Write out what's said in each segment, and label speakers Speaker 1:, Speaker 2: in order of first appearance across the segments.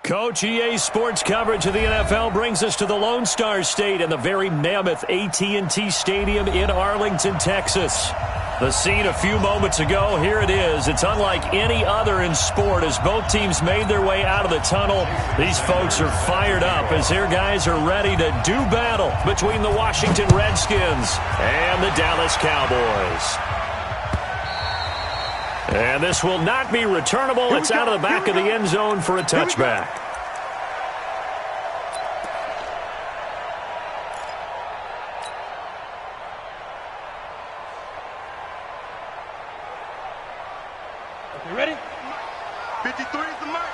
Speaker 1: Coach, EA Sports coverage of the NFL brings us to the Lone Star State and the very mammoth AT&T Stadium in Arlington, Texas. The scene a few moments ago, here it is. It's unlike any other in sport as both teams made their way out of the tunnel. These folks are fired up as their guys are ready to do battle between the Washington Redskins and the Dallas Cowboys. And this will not be returnable. It's out of the back of the end zone for a touchback.
Speaker 2: You ready?
Speaker 3: 53 is the mark.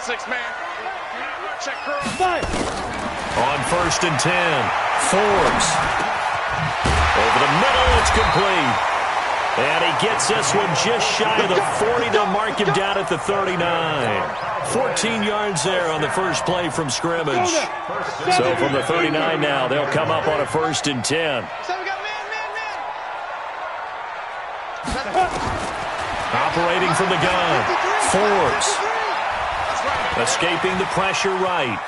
Speaker 3: 6-man. Check curl.
Speaker 2: Fire.
Speaker 1: On 1st and 10, Forbes. Over the middle, it's complete. And he gets this one just shy of the 40 to mark him down at the 39. 14 yards there on the first play from scrimmage. So from the 39 now, they'll come up on a 1st and 10. Operating from the gun, Forbes. Escaping the pressure right.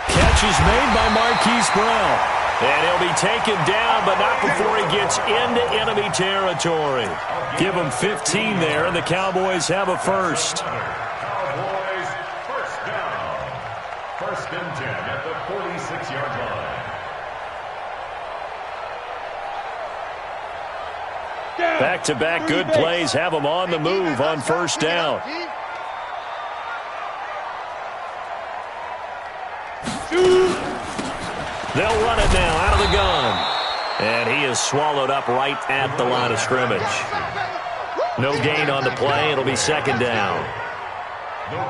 Speaker 1: Catch is made by Marquise Brown. And he'll be taken down, but not before he gets into enemy territory. Give him 15 there, and the Cowboys have a first.
Speaker 4: Cowboys first down. 1st and 10 at the 46-yard line.
Speaker 1: Back-to-back good plays have them on the move on 1st down. They'll run it now out of the gun. And he is swallowed up right at the line of scrimmage. No gain on the play. It'll be 2nd down.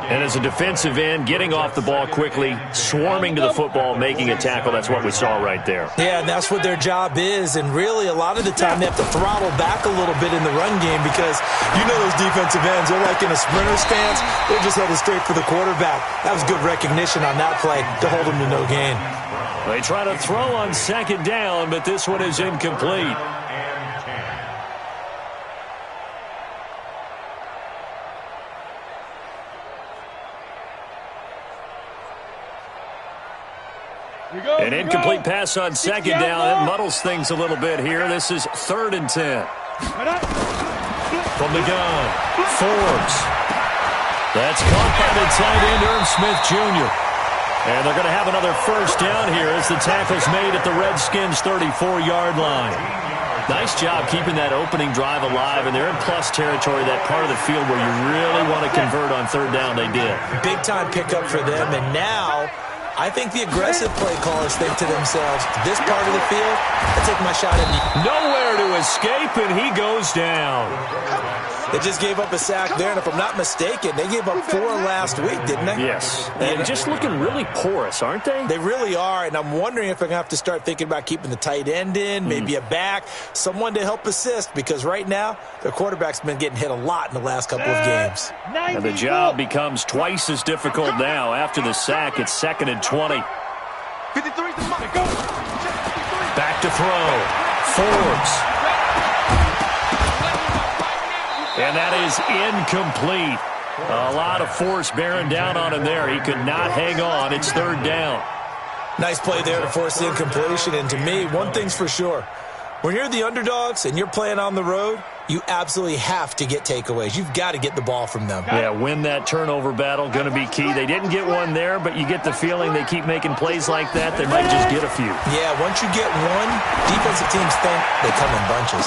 Speaker 1: And as a defensive end, getting off the ball quickly, swarming to the football, making a tackle, that's what we saw right there.
Speaker 5: Yeah, and that's what their job is. And really, a lot of the time, they have to throttle back a little bit in the run game because you know those defensive ends, they're like in a sprinter stance. They're just headed straight for the quarterback. That was good recognition on that play to hold them to no gain.
Speaker 1: They try to throw on 2nd down, but this one is incomplete. An incomplete pass on 2nd down. It muddles things a little bit here. This is 3rd and 10. From the gun, Forbes. That's caught by the tight end, Irv Smith Jr. And they're going to have another 1st down here as the tackle's made at the Redskins' 34-yard line. Nice job keeping that opening drive alive, and they're in plus territory, that part of the field where you really want to convert on 3rd down. They did. Big-time pickup for them, and now I think the aggressive play callers think to themselves, this part of the field, I take my shot at you. Nowhere to escape, and he goes down. They just gave up a sack there, and if I'm not mistaken, they gave up 4 last week, didn't they? Yes. And just looking really porous, aren't they? They really are, and I'm wondering if they're going to have to start thinking about keeping the tight end in, maybe a back, someone to help assist, because right now, their quarterback's been getting hit a lot in the last couple of games. And the job becomes twice as difficult now. After the sack, it's 2nd and 20.
Speaker 3: 53 is the mark.
Speaker 1: Back to throw. Forbes. And that is incomplete. A lot of force bearing down on him there. He could not hang on. It's 3rd down. Nice play there to force the incompletion. And to me, one thing's for sure. When you're the underdogs and you're playing on the road, you absolutely have to get takeaways. You've got to get the ball from them. Yeah, win that turnover battle, going to be key. They didn't get one there, but you get the feeling they keep making plays like that, they might just get a few. Yeah, once you get one, defensive teams think they come in bunches.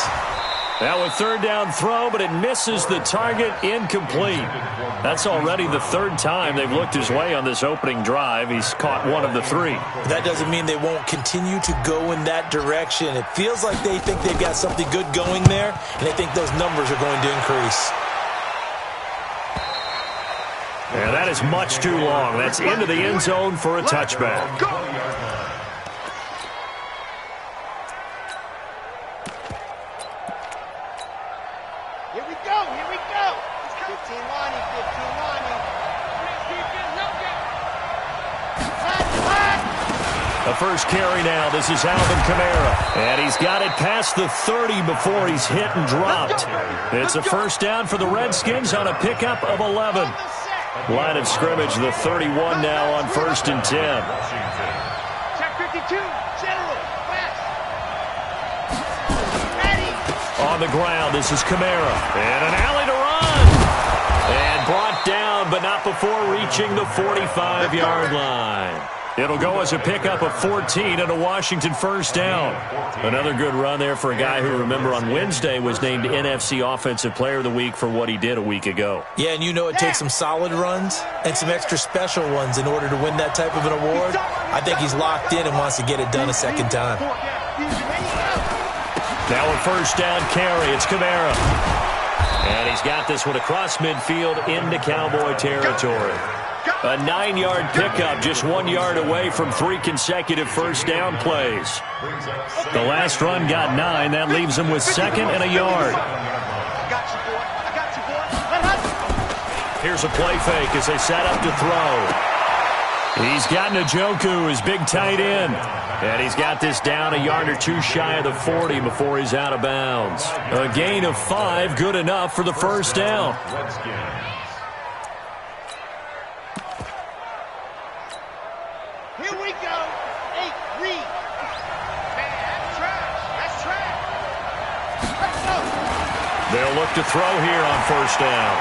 Speaker 1: Now a 3rd down throw, but it misses the target, incomplete. That's already the 3rd time they've looked his way on this opening drive. He's caught 1 of the 3. That doesn't mean they won't continue to go in that direction. It feels like they think they've got something good going there, and they think those numbers are going to increase. And that is much too long. That's into the end zone for a touchback.
Speaker 3: Here we go. 15 lining, 15 lining.
Speaker 1: The first carry now. This is Alvin Kamara. And he's got it past the 30 before he's hit and dropped. It's a 1st down for the Redskins on a pickup of 11. Line of scrimmage, the 31 now on 1st and 10.
Speaker 3: Check 52. General. West. Ready.
Speaker 1: On the ground, this is Kamara. And an alley to run. And brought down, but not before reaching the 45-yard line. It'll go as a pickup of 14 and a Washington first down. Another good run there for a guy who, remember, on Wednesday was named NFC Offensive Player of the Week for what he did a week ago.
Speaker 5: Yeah, and you know it takes some solid runs and some extra special ones in order to win that type of an award. I think he's locked in and wants to get it done a second time.
Speaker 1: Now a first down carry. It's Kamara. And he's got this one across midfield into Cowboy territory. A 9-yard pickup, just 1 yard away from 3 consecutive first down plays. The last run got 9. That leaves him with 2nd and a yard. Here's a play fake as they set up to throw. He's got Njoku, his big tight end. And he's got this down a yard or 2 shy of the 40 before he's out of bounds. A gain of 5, good enough for the first down.
Speaker 3: Here we go. 8, read. Man, that's trash. That's trash. Let's go.
Speaker 1: They'll look to throw here on first down.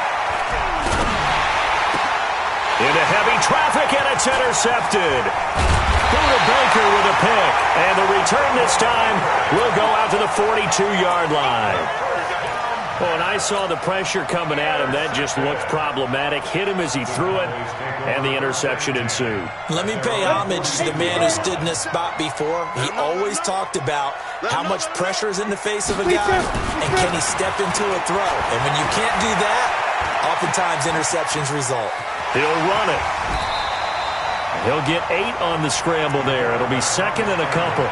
Speaker 1: Into heavy traffic, and it's intercepted. Buda Baker with a pick. And the return this time will go out to the 42-yard line. Oh, and I saw the pressure coming at him. That just looked problematic. Hit him as he threw it, and the interception ensued.
Speaker 5: Let me pay homage to the man who stood in this spot before. He always talked about how much pressure is in the face of a guy, and can he step into a throw. And when you can't do that, oftentimes interceptions result.
Speaker 1: He'll run it. He'll get 8 on the scramble there. It'll be 2nd and a couple.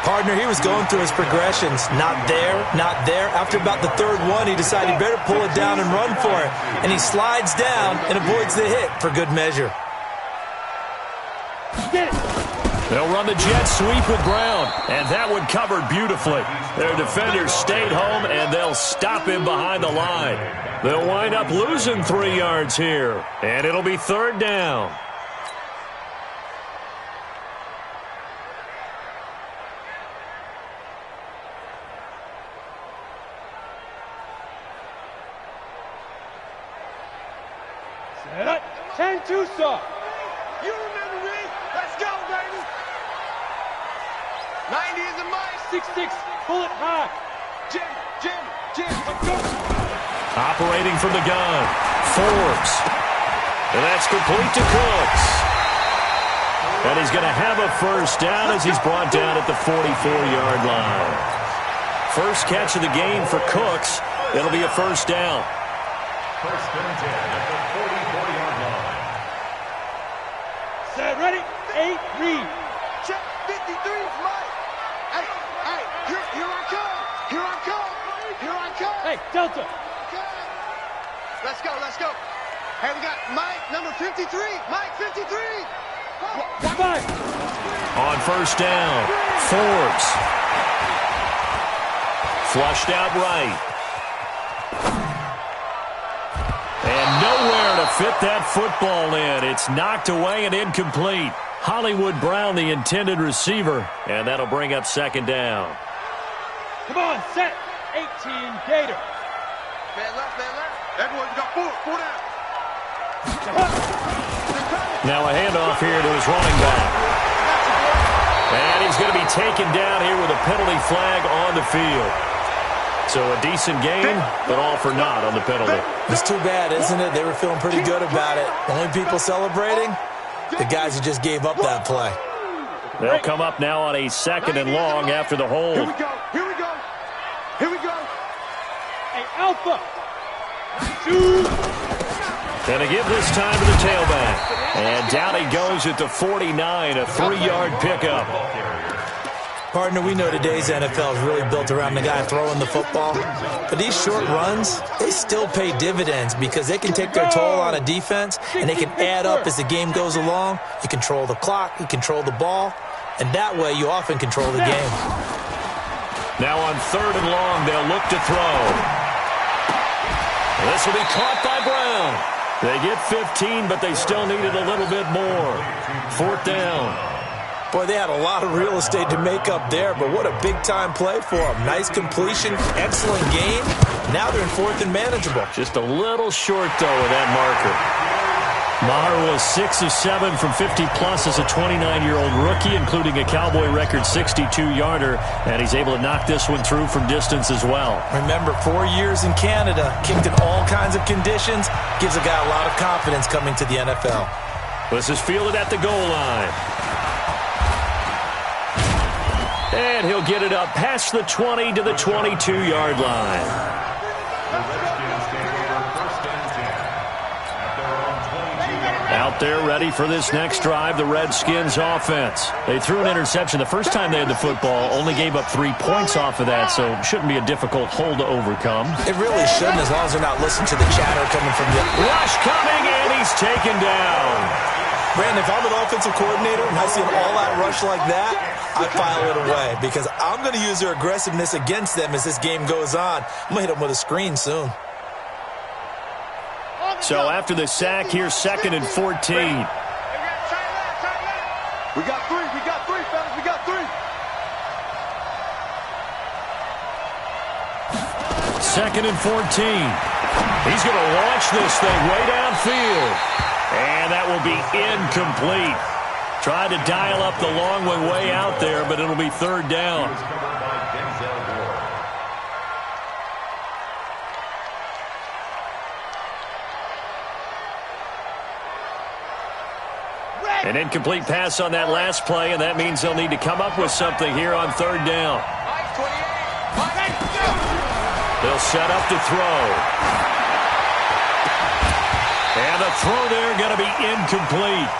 Speaker 5: Partner, he was going through his progressions. Not there, not there. After about the 3rd one, he decided he better pull it down and run for it. And he slides down and avoids the hit for good measure.
Speaker 1: They'll run the jet sweep with Brown. And that one covered beautifully. Their defenders stayed home, and they'll stop him behind the line. They'll wind up losing 3 yards here. And it'll be 3rd down.
Speaker 2: Set. 10-2 soft.
Speaker 3: You remember me? Let's go, baby. 90 is a mice.
Speaker 2: 6-6. Pull it high.
Speaker 3: Jim. Let's go.
Speaker 1: Operating from the gun, Forbes. And that's complete to Cooks. And he's going to have a first down as he's brought down at the 44-yard line. First catch of the game for Cooks. It'll be a first down.
Speaker 4: First and 10 at the 44-yard line.
Speaker 2: Set. Ready. 8, read.
Speaker 3: Check 53 is mine. Hey, here I come.
Speaker 2: Hey, Delta.
Speaker 3: Let's go. Hey, we got Mike, number 53. Mike, 53.
Speaker 2: 5.
Speaker 1: On first down, Forbes. Flushed out right. And nowhere to fit that football in. It's knocked away and incomplete. Hollywood Brown, the intended receiver, and that'll bring up 2nd down.
Speaker 2: Come on, set. 18, Gator.
Speaker 3: Man left. Everyone, you got 4 down.
Speaker 1: Now a handoff here to his running back. And he's going to be taken down here with a penalty flag on the field. So a decent game, but all for naught on the penalty.
Speaker 5: It's too bad, isn't it? They were feeling pretty good about it. Only people celebrating? The guys who just gave up that play.
Speaker 1: They'll come up now on a 2nd and long after the hold.
Speaker 3: Here we go.
Speaker 2: Hey, Alpha. 2.
Speaker 1: And a give this time to the tailback. And down he goes at the 49, a 3-yard pickup.
Speaker 5: Partner, we know today's NFL is really built around the guy throwing the football. But these short runs, they still pay dividends because they can take their toll on a defense, and they can add up as the game goes along. You control the clock, you control the ball, and that way you often control the game.
Speaker 1: Now on 3rd and long, they'll look to throw. This will be caught by Brown. They get 15, but they still needed a little bit more. 4th down.
Speaker 5: Boy, they had a lot of real estate to make up there, but what a big-time play for them. Nice completion, excellent game. Now they're in 4th and manageable.
Speaker 1: Just a little short, though, with that marker. Maher was 6 of 7 from 50-plus as a 29-year-old rookie, including a Cowboy record 62-yarder, and he's able to knock this one through from distance as well.
Speaker 5: Remember, 4 years in Canada, kicked in all kinds of conditions, gives a guy a lot of confidence coming to the NFL.
Speaker 1: This is fielded at the goal line. And he'll get it up past the 20 to the 22-yard line. Out there ready for this next drive, the Redskins offense. They threw an interception the first time they had the football, only gave up 3 points off of that, so it shouldn't be a difficult hole to overcome.
Speaker 5: It really shouldn't, as long as they're not listening to the chatter coming from the...
Speaker 1: Rush coming, and he's taken down.
Speaker 5: Brandon, if I'm an offensive coordinator and I see an all-out rush like that, I file it away because I'm going to use their aggressiveness against them as this game goes on. I'm going to hit them with a screen soon.
Speaker 1: So after the sack, here's 2nd and 14.
Speaker 3: We got three, fellas, we got 3.
Speaker 1: 2nd and 14. He's going to launch this thing way downfield. And that will be incomplete. Tried to dial up the long one way out there, but it'll be 3rd down. An incomplete pass on that last play, and that means they'll need to come up with something here on 3rd down. They'll set up to throw. And the throw there going to be incomplete.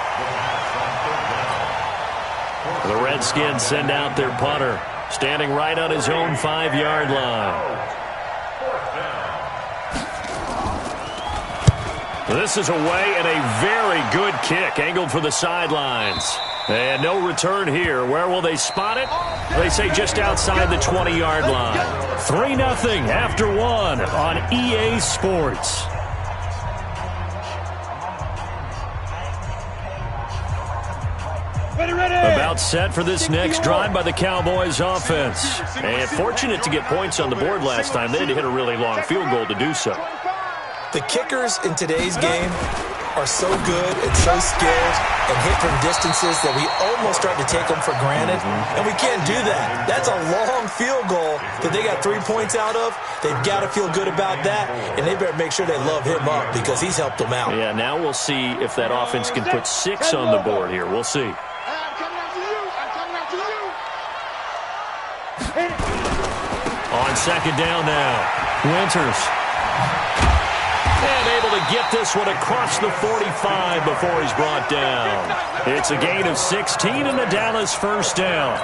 Speaker 1: The Redskins send out their punter, standing right on his own 5-yard line. This is away and a very good kick, angled for the sidelines. And no return here. Where will they spot it? They say just outside the 20-yard line. 3-0 after 1 on EA Sports. About set for this next drive by the Cowboys offense. And fortunate to get points on the board last time. They had to hit a really long field goal to do so.
Speaker 5: The kickers in today's game are so good and so skilled and hit from distances that we almost start to take them for granted, and we can't do that. That's a long field goal that they got 3 points out of. They've got to feel good about that, and they better make sure they love him up because he's helped them out.
Speaker 1: Yeah, now we'll see if that offense can put 6 on the board here. We'll see.
Speaker 3: I'm coming after you.
Speaker 1: On 2nd down now, Winters. And able to get this one across the 45 before he's brought down. It's a gain of 16 and the Dallas 1st down.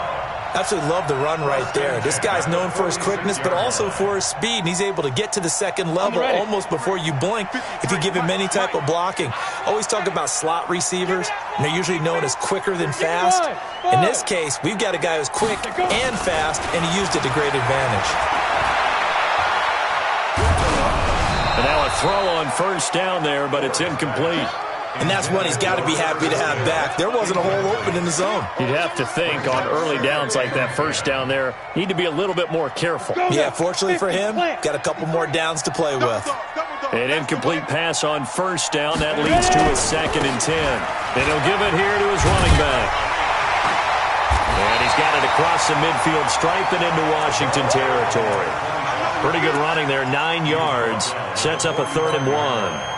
Speaker 5: Absolutely love the run right there. This guy's known for his quickness, but also for his speed, and he's able to get to the 2nd level almost before you blink if you give him any type of blocking. Always talk about slot receivers, and they're usually known as quicker than fast. In this case, we've got a guy who's quick and fast, and he used it to great advantage.
Speaker 1: And now a throw on 1st down there, but it's incomplete.
Speaker 5: And that's one he's got to be happy to have back. There wasn't a hole open in the zone.
Speaker 1: You'd have to think on early downs like that 1st down there, need to be a little bit more careful.
Speaker 5: Yeah, fortunately for him, got a couple more downs to play with.
Speaker 1: An incomplete pass on 1st down. That leads to a 2nd and 10. And he'll give it here to his running back. And he's got it across the midfield stripe and into Washington territory. Pretty good running there, 9 yards. Sets up a 3rd and 1.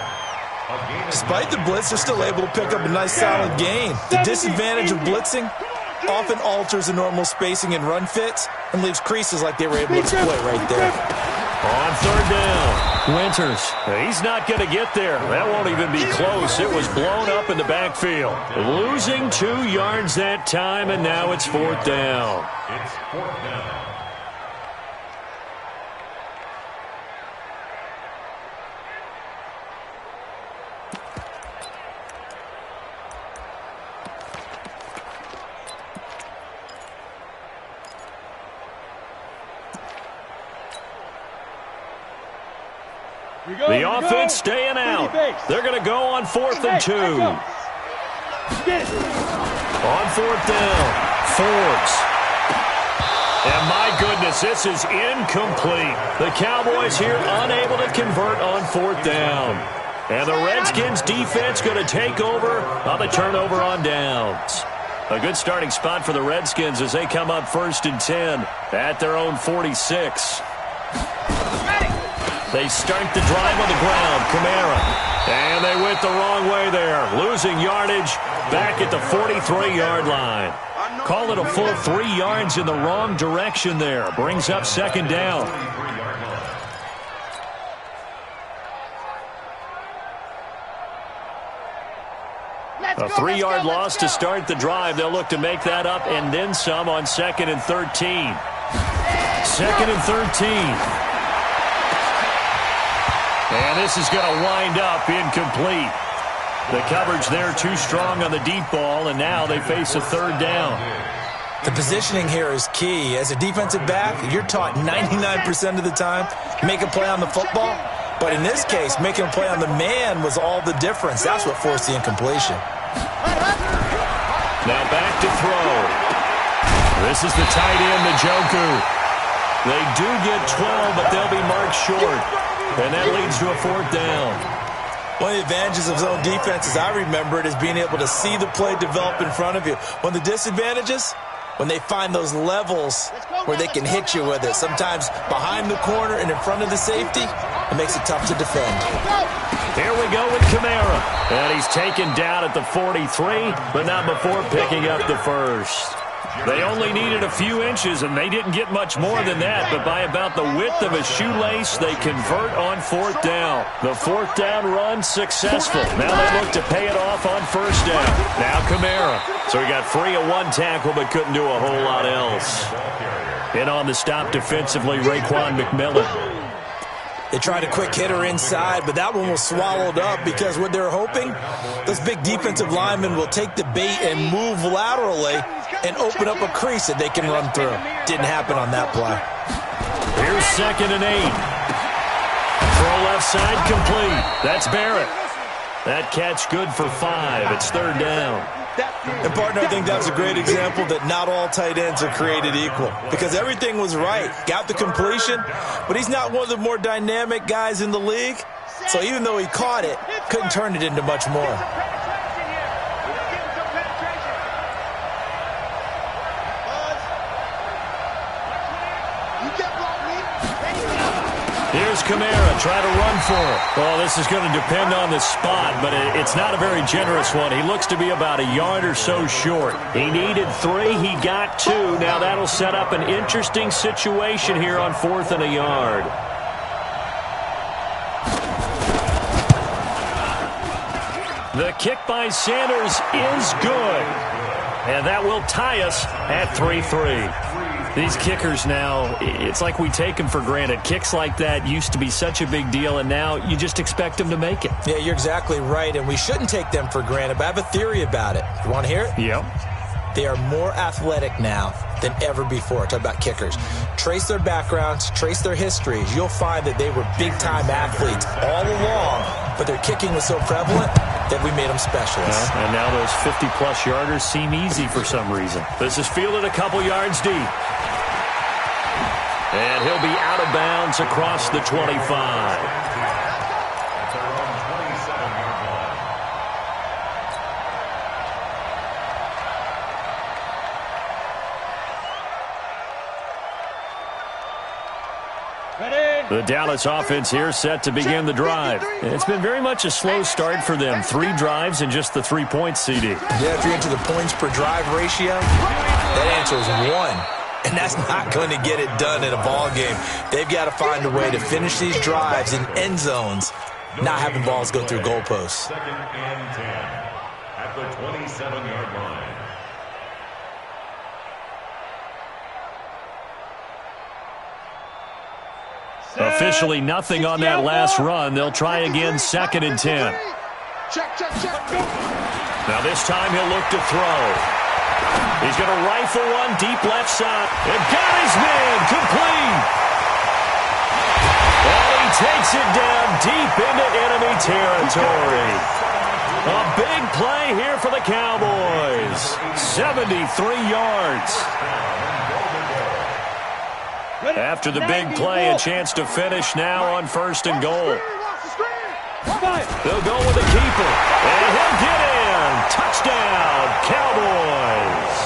Speaker 5: Despite the blitz, they're still able to pick up a nice solid gain. The disadvantage of blitzing often alters the normal spacing and run fits and leaves creases like they were able to exploit right there.
Speaker 1: On 3rd down, Winters. He's not going to get there. That won't even be close. It was blown up in the backfield. Losing 2 yards that time, and now it's 4th down.
Speaker 4: It's 4th down.
Speaker 1: The offense staying out. They're going to go on 4th and 2. On 4th down, Forbes. And my goodness, this is incomplete. The Cowboys here unable to convert on 4th down. And the Redskins defense going to take over on the turnover on downs. A good starting spot for the Redskins as they come up 1st and 10 at their own 46. They start the drive on the ground. Kamara. And they went the wrong way there. Losing yardage back at the 43-yard line. Call it a full 3 yards in the wrong direction there. Brings up 2nd down. A 3-yard loss to start the drive. They'll look to make that up and then some on 2nd and 13. 2nd and 13. And this is going to wind up incomplete. The coverage there too strong on the deep ball, and now they face a 3rd down.
Speaker 5: The positioning here is key. As a defensive back, you're taught 99% of the time, make a play on the football. But in this case, making a play on the man was all the difference. That's what forced the incompletion.
Speaker 1: Now back to throw. This is the tight end, Njoku. They do get 12, but they'll be marked short. And that leads to a 4th down.
Speaker 5: One of the advantages of zone defense, as I remember it, is being able to see the play develop in front of you. One of the disadvantages, when they find those levels where they can hit you with it, sometimes behind the corner and in front of the safety, it makes it tough to defend.
Speaker 1: Here we go with Kamara. And he's taken down at the 43, but not before picking up the 1st. They only needed a few inches, and they didn't get much more than that, but by about the width of a shoelace, they convert on 4th down. The 4th down run successful. Now they look to pay it off on 1st down. Now Kamara. So he got free of 1 tackle, but couldn't do a whole lot else. In on the stop defensively, Raekwon McMillan.
Speaker 5: They tried a quick hitter inside, but that one was swallowed up because what they're hoping, those big defensive linemen will take the bait and move laterally and open up a crease that they can run through. Didn't happen on that play.
Speaker 1: Here's 2nd and 8. Throw left side complete. That's Barrett. That catch good for 5. It's 3rd down.
Speaker 5: And, partner, I think that's a great example that not all tight ends are created equal because everything was right. Got the completion, but he's not one of the more dynamic guys in the league. So even though he caught it, couldn't turn it into much more.
Speaker 1: Here's Kamara, try to run for it. Well, this is going to depend on the spot, but it's not a very generous one. He looks to be about a yard or so short. He needed 3, he got 2. Now that'll set up an interesting situation here on 4th and a yard. The kick by Sanders is good. And that will tie us at 3-3. These kickers now, it's like we take them for granted. Kicks like that used to be such a big deal, and now you just expect them to make it.
Speaker 5: Yeah, you're exactly right, and we shouldn't take them for granted, but I have a theory about it. You want to hear it?
Speaker 1: Yep.
Speaker 5: They are more athletic now than ever before. Talk about kickers. Trace their backgrounds, trace their histories. You'll find that they were big-time athletes all along, but their kicking was so prevalent that we made them specialists.
Speaker 1: And now those 50-plus yarders seem easy for some reason. This is fielded a couple yards deep. And he'll be out of bounds across the 25. The Dallas offense here set to begin the drive. It's been very much a slow start for them. 3 drives and just the 3 points, CD.
Speaker 5: Yeah, if you're into the points per drive ratio, that answer is 1. And that's not going to get it done in a ball game. They've got to find a way to finish these drives in end zones, not having balls go through goalposts.
Speaker 4: 2nd and 10 at the 27-yard line.
Speaker 1: Officially nothing on that last run. They'll try again 2nd and 10.
Speaker 3: Check.
Speaker 1: Now this time he'll look to throw. He's going to rifle one deep left side. And got his man complete. And he takes it down deep into enemy territory. A big play here for the Cowboys. 73 yards. After the big play, a chance to finish now on 1st and goal. They'll go with the keeper, and he'll get in. Touchdown, Cowboys.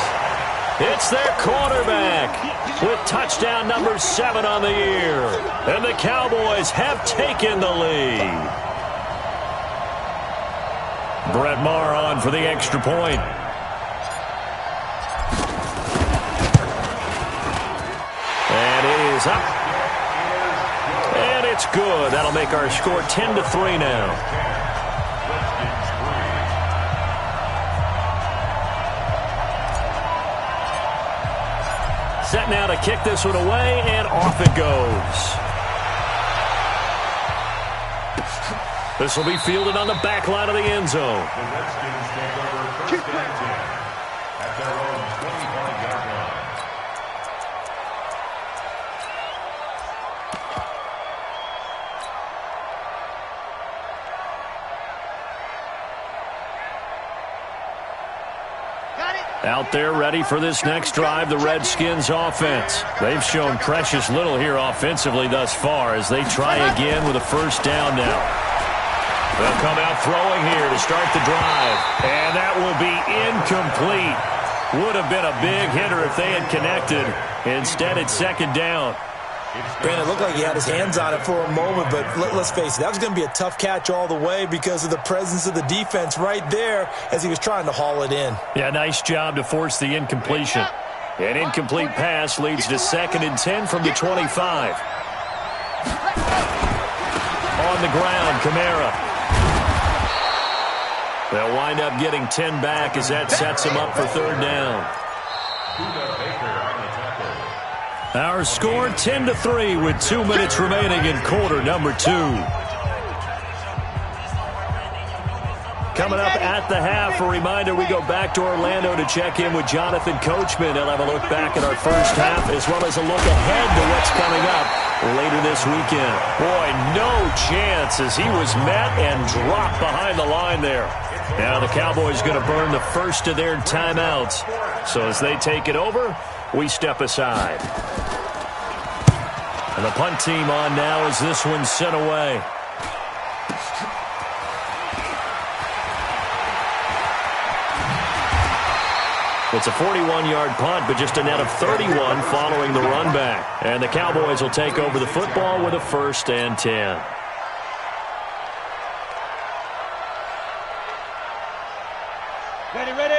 Speaker 1: It's their quarterback with touchdown number 7 on the year. And the Cowboys have taken the lead. Brett Maher on for the extra point. And it is up. And it's good. That'll make our score 10-3 now. Set now to kick this one away, and off it goes. This will be fielded on the back line of the end zone.
Speaker 4: The Redskins take over 1st and 10 at their own 25-yard line.
Speaker 1: Out there ready for this next drive, the Redskins offense. They've shown precious little here offensively thus far as they try again with a 1st down now. They'll come out throwing here to start the drive. And that will be incomplete. Would have been a big hitter if they had connected. Instead, it's 2nd down.
Speaker 5: Brandon, it looked like he had his hands on it for a moment, but let's face it, that was going to be a tough catch all the way because of the presence of the defense right there as he was trying to haul it in.
Speaker 1: Yeah, nice job to force the incompletion. An incomplete pass leads to 2nd and 10 from the 25. On the ground, Kamara. They'll wind up getting 10 back as that sets them up for 3rd down. Our score 10-3 with 2 minutes remaining in quarter number 2. Coming up at the half, a reminder we go back to Orlando to check in with Jonathan Coachman. He'll have a look back at our first half as well as a look ahead to what's coming up later this weekend. Boy, no chance as he was met and dropped behind the line there. Now the Cowboys going to burn the first of their timeouts. So as they take it over, we step aside. And the punt team on now as this one's sent away. It's a 41-yard punt, but just a net of 31 following the run back. And the Cowboys will take over the football with a 1st and 10.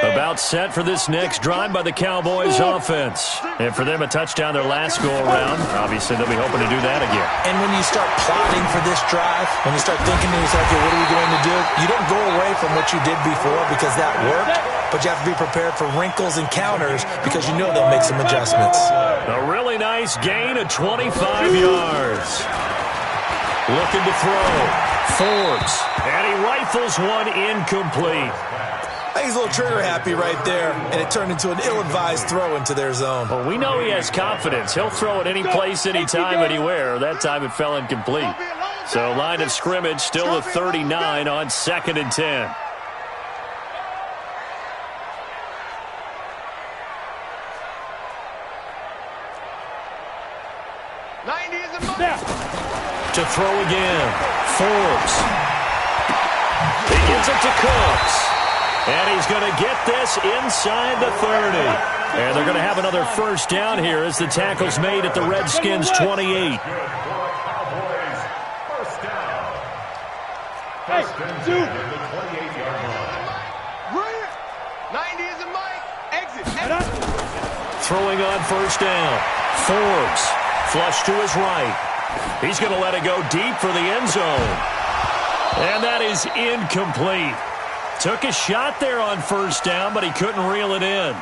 Speaker 1: About set for this next drive by the Cowboys offense. And for them, a touchdown their last go-around. Obviously, they'll be hoping to do that again.
Speaker 5: And when you start plotting for this drive, when you start thinking to yourself, okay, what are we going to do? You don't go away from what you did before because that worked, but you have to be prepared for wrinkles and counters because you know they'll make some adjustments.
Speaker 1: A really nice gain of 25 yards. Looking to throw. Forbes. And he rifles one incomplete.
Speaker 5: I think he's a little trigger happy right there, and it turned into an ill-advised throw into their zone.
Speaker 1: Well, we know he has confidence. He'll throw it any place, anytime, anywhere. That time it fell incomplete. So line of scrimmage still a 39 on 2nd and 10. To throw again. Forbes. He gives it to Cooks. And he's going to get this inside the 30. And they're going to have another 1st down here as the tackle's made at the Redskins' 28.
Speaker 4: First and 2 at the 28-yard line.
Speaker 3: 90 is a mic. Exit.
Speaker 1: Throwing on 1st down. Forbes. Flush to his right. He's going to let it go deep for the end zone. And that is incomplete. Took a shot there on 1st down, but he couldn't reel it in.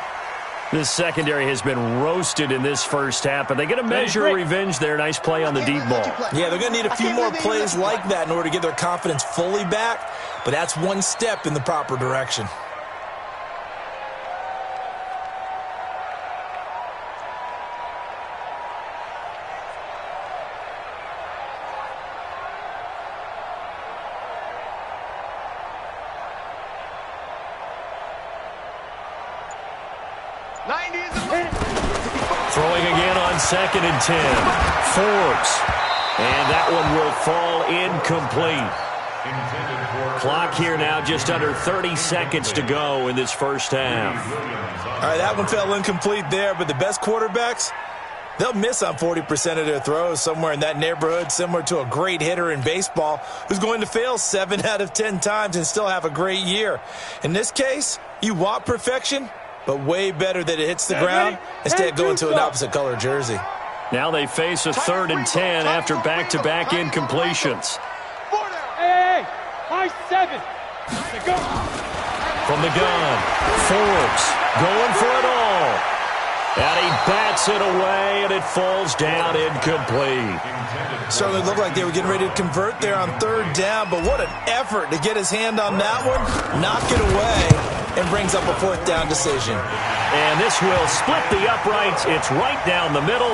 Speaker 1: This secondary has been roasted in this first half, but they get a measure of revenge there. Nice play on the deep ball.
Speaker 5: Yeah, they're going to need a few more plays like that in order to get their confidence fully back, but that's one step in the proper direction.
Speaker 3: 90 is the
Speaker 1: Throwing again on 2nd and 10. Forbes. And that one will fall incomplete. Clock here now just under 30 seconds to go in this first half.
Speaker 5: All right, that one fell incomplete there, but the best quarterbacks, they'll miss on 40% of their throws, somewhere in that neighborhood, similar to a great hitter in baseball who's going to fail 7 out of 10 times and still have a great year. In this case, you want perfection, but way better that it hits the ground instead of going to an opposite color jersey.
Speaker 1: Now they face a 3rd and 10 after back-to-back incompletions.
Speaker 2: Hey, high 7. Go.
Speaker 1: From the gun, Forbes going for it all. And he bats it away, and it falls down incomplete.
Speaker 5: Certainly looked like they were getting ready to convert there on 3rd down, but what an effort to get his hand on that one, knock it away, and brings up a 4th down decision.
Speaker 1: And this will split the uprights. It's right down the middle,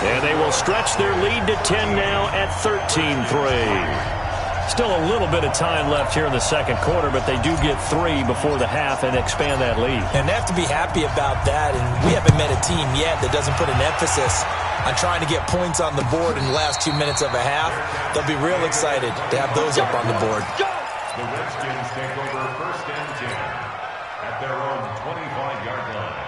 Speaker 1: and they will stretch their lead to 10 now at 13-3. Still a little bit of time left here in the second quarter, but they do get 3 before the half and expand that lead.
Speaker 5: And they have to be happy about that, and we haven't met a team yet that doesn't put an emphasis on trying to get points on the board in the last 2 minutes of a half. They'll be real excited to have those up on the board.
Speaker 4: The Redskins take over 1st and 10 at their own 25-yard line.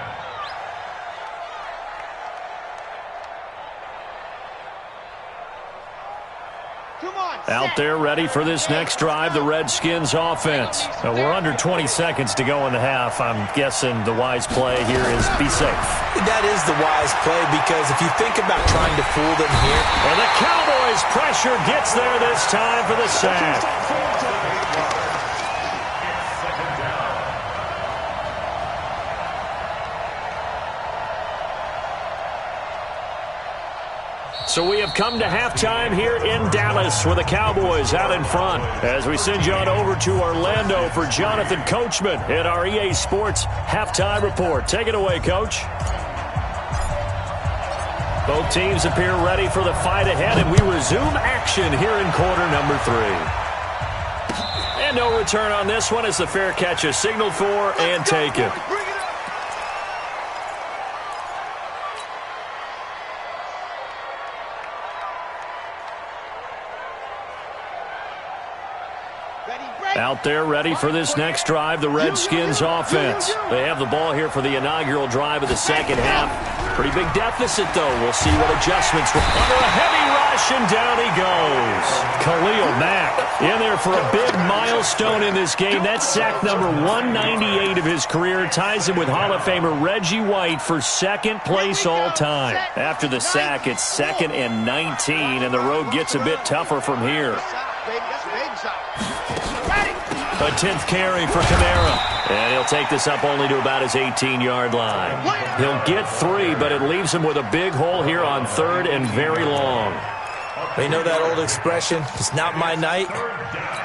Speaker 1: Out there ready for this next drive, the Redskins offense. We're under 20 seconds to go in the half. I'm guessing the wise play here is be safe.
Speaker 5: That is the wise play, because if you think about trying to fool them here.
Speaker 1: And the Cowboys pressure gets there this time for the sack. So we have come to halftime here in Dallas with the Cowboys out in front. As we send you on over to Orlando for Jonathan Coachman at our EA Sports Halftime Report. Take it away, Coach. Both teams appear ready for the fight ahead, and we resume action here in quarter number 3. And no return on this one as the fair catch is signaled for and taken. Out there ready for this next drive, the Redskins offense. They have the ball here for the inaugural drive of the second half. Pretty big deficit, though. We'll see what adjustments. Under a heavy rush, and down he goes. Khalil Mack in there for a big milestone in this game. That's sack number 198 of his career. Ties him with Hall of Famer Reggie White for 2nd place all time. After the sack, it's 2nd and 19, and the road gets a bit tougher from here. A 10th carry for Kamara. And he'll take this up only to about his 18-yard line. He'll get 3, but it leaves him with a big hole here on 3rd and very long.
Speaker 5: You know that old expression, it's not my night?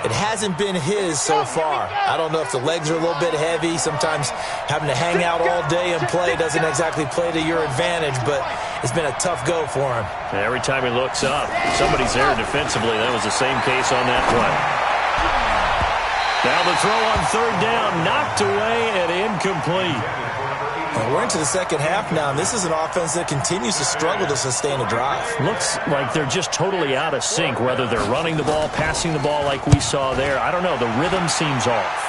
Speaker 5: It hasn't been his so far. I don't know if the legs are a little bit heavy. Sometimes having to hang out all day and play doesn't exactly play to your advantage, but it's been a tough go for him.
Speaker 1: Every time he looks up, somebody's there defensively. That was the same case on that play. Now the throw on 3rd down, knocked away and incomplete.
Speaker 5: Well, we're into the second half now, and this is an offense that continues to struggle to sustain a drive.
Speaker 1: Looks like they're just totally out of sync, whether they're running the ball, passing the ball like we saw there. I don't know. The rhythm seems off.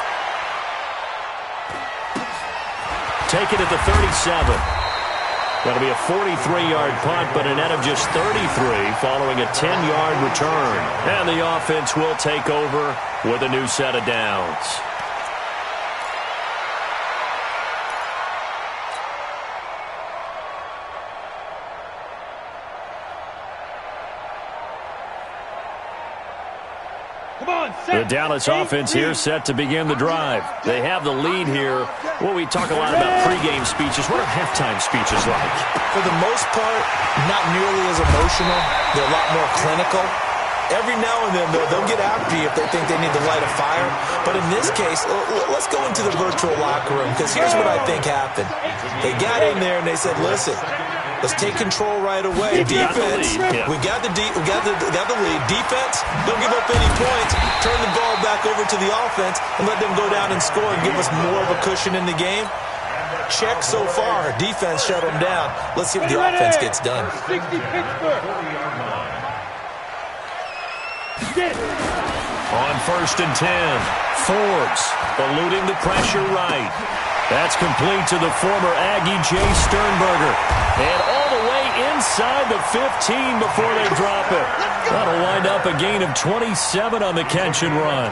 Speaker 1: Take it at the 37. That'll be a 43-yard punt, but a net of just 33 following a 10-yard return. And the offense will take over with a new set of downs. The Dallas offense here set to begin the drive. They have the lead here. Well, we talk a lot about pregame speeches. What are halftime speeches like?
Speaker 5: For the most part, not nearly as emotional. They're a lot more clinical. Every now and then, they'll get after you if they think they need to light a fire. But in this case, let's go into the virtual locker room, because here's what I think happened. They got in there and they said, listen, let's take control right away. Defense, we got the lead. Defense, don't give up any points. Turn the ball back over to the offense and let them go down and score and give us more of a cushion in the game. check so far. Defense shut them down. Let's see what the offense gets done.
Speaker 2: 60 Pittsburgh.
Speaker 1: On 1st and 10, Forbes eluding the pressure right. That's complete to the former Aggie Jay Sternberger. And all the way inside the 15 before they drop it. That'll wind up a gain of 27 on the catch and run.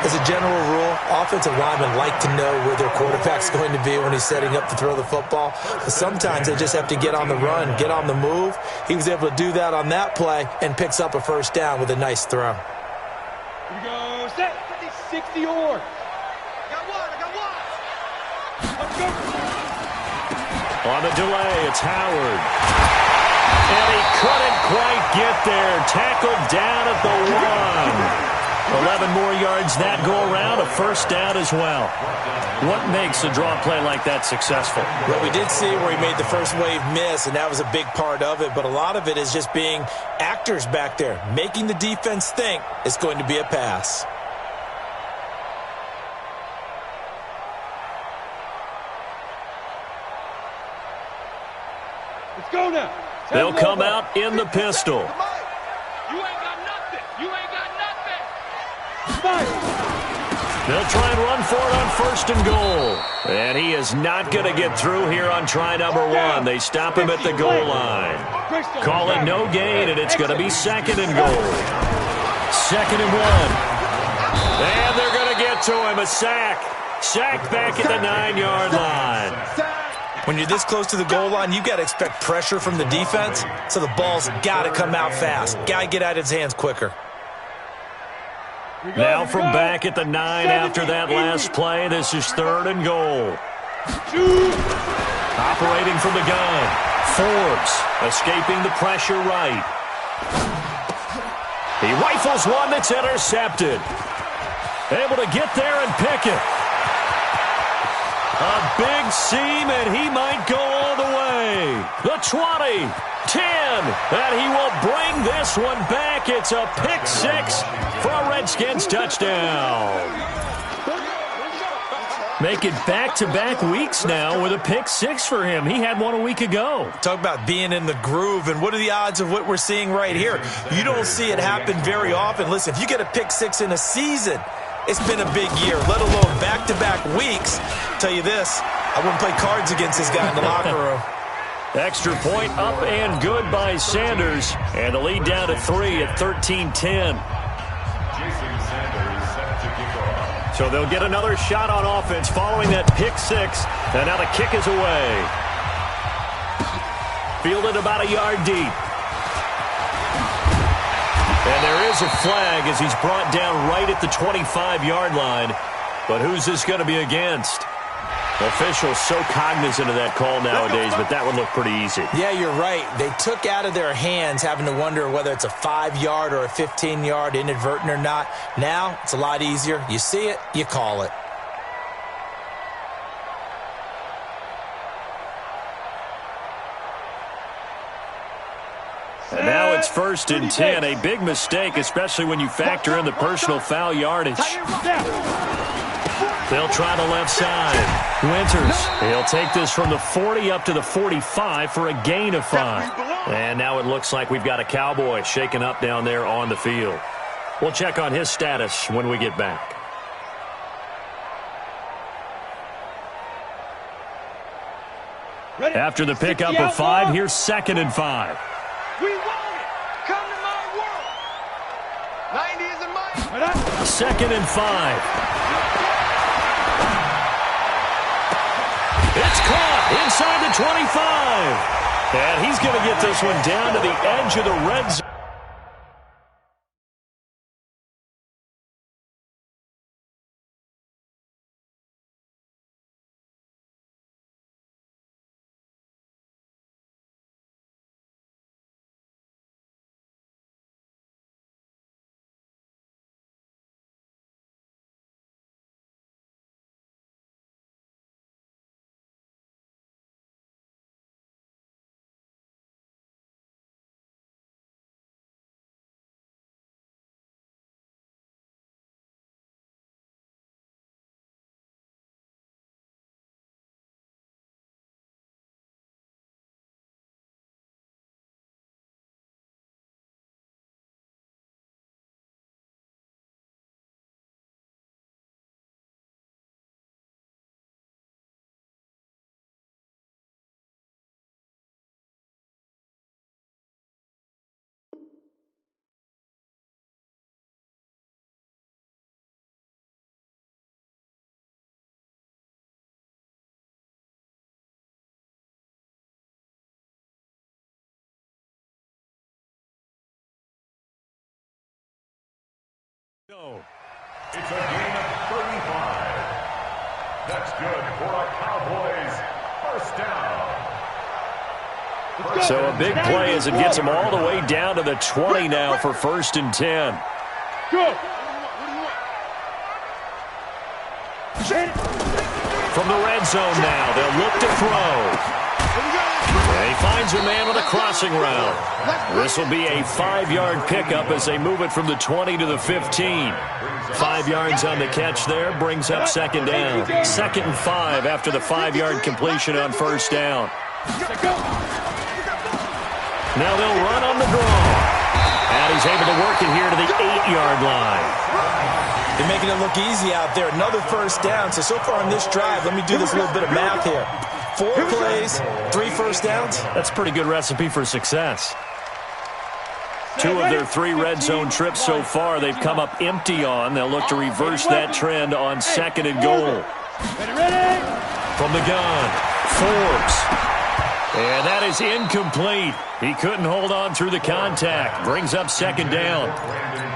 Speaker 5: As a general rule, offensive linemen like to know where their quarterback's going to be when he's setting up to throw the football. But sometimes they just have to get on the run, get on the move. He was able to do that on that play and picks up a first down with a nice throw.
Speaker 2: Here we go. Set. 60 or.
Speaker 3: I got one.
Speaker 2: Let's go.
Speaker 1: On the delay, it's Howard. And he couldn't quite get there. Tackled down at the 1. 11 more yards that go around, a first down as well. What makes a draw play like that successful?
Speaker 5: Well, we did see where he made the first wave miss, and that was a big part of it. But a lot of it is just being actors back there, making the defense think it's going to be a pass.
Speaker 2: Let's go now.
Speaker 1: They'll come out in the pistol.
Speaker 2: You ain't got nothing. You ain't got nothing. Fire.
Speaker 1: They'll try and run for it on 1st and goal. And he is not going to get through here on try number 1. They stop him at the goal line. Call it no gain, and it's going to be 2nd and goal. 2nd and 1. And they're going to get to him. A sack. Sacked back at the 9-yard line.
Speaker 5: When you're this close to the goal line, you've got to expect pressure from the defense, so the ball's got to come out fast. Got to get out of his hands quicker.
Speaker 1: Now from back at the 9 after that last play, this is 3rd and goal. Operating from the gun, Forbes escaping the pressure right. He rifles one that's intercepted. Able to get there and pick it. A big seam, and he might go all the way. The 20, 10, and he will bring this one back. It's a pick 6 for a Redskins touchdown. Make it back-to-back weeks now with a pick 6 for him. He had one a week ago.
Speaker 5: Talk about being in the groove, and what are the odds of what we're seeing right here? You don't see it happen very often. Listen, if you get a pick 6 in a season, it's been a big year, let alone back-to-back weeks. Tell you this, I wouldn't play cards against this guy in the locker room.
Speaker 1: Extra point up and good by Sanders. And the lead down to 3 at 13-10. So they'll get another shot on offense following that pick 6. And now the kick is away. Fielded about a yard deep. And there is a flag as he's brought down right at the 25-yard line. But who's this going to be against? Officials so cognizant of that call nowadays, but that would look pretty easy.
Speaker 5: Yeah, you're right. They took out of their hands having to wonder whether it's a 5-yard or a 15-yard, inadvertent or not. Now, it's a lot easier. You see it, you call it.
Speaker 1: And now it's 1st and 10. A big mistake, especially when you factor in the personal foul yardage. They'll try the left side. Winters, he'll take this from the 40 up to the 45 for a gain of 5. And now it looks like we've got a Cowboy shaken up down there on the field. We'll check on his status when we get back. After the pickup of 5, here's 2nd and 5.
Speaker 3: We want it. Come to my world. 90 isn't mine.
Speaker 1: 2nd and 5. It's caught inside the 25. And he's going to get this one down to the edge of the red zone.
Speaker 4: It's a gain of 35. That's good for a Cowboys first down.
Speaker 1: So a big play as it gets them all the way down to the 20 now for 1st and 10.
Speaker 2: Go.
Speaker 1: From the red zone now, they'll look to throw. And he finds a man with a crossing route. This will be a 5-yard pickup as they move it from the 20 to the 15. 5 yards on the catch there, brings up 2nd down. 2nd and 5 after the 5-yard completion on 1st down. Now they'll run on the draw. And he's able to work it here to the 8-yard line.
Speaker 5: They're making it look easy out there. Another 1st down. So far on this drive, let me do this little bit of math here. 4 plays, 3 1st downs.
Speaker 1: That's a pretty good recipe for success. 2 of their 3 red zone trips so far they've come up empty on. They'll look to reverse that trend on 2nd and goal. From the gun, Forbes. And that is incomplete. He couldn't hold on through the contact. Brings up 2nd down.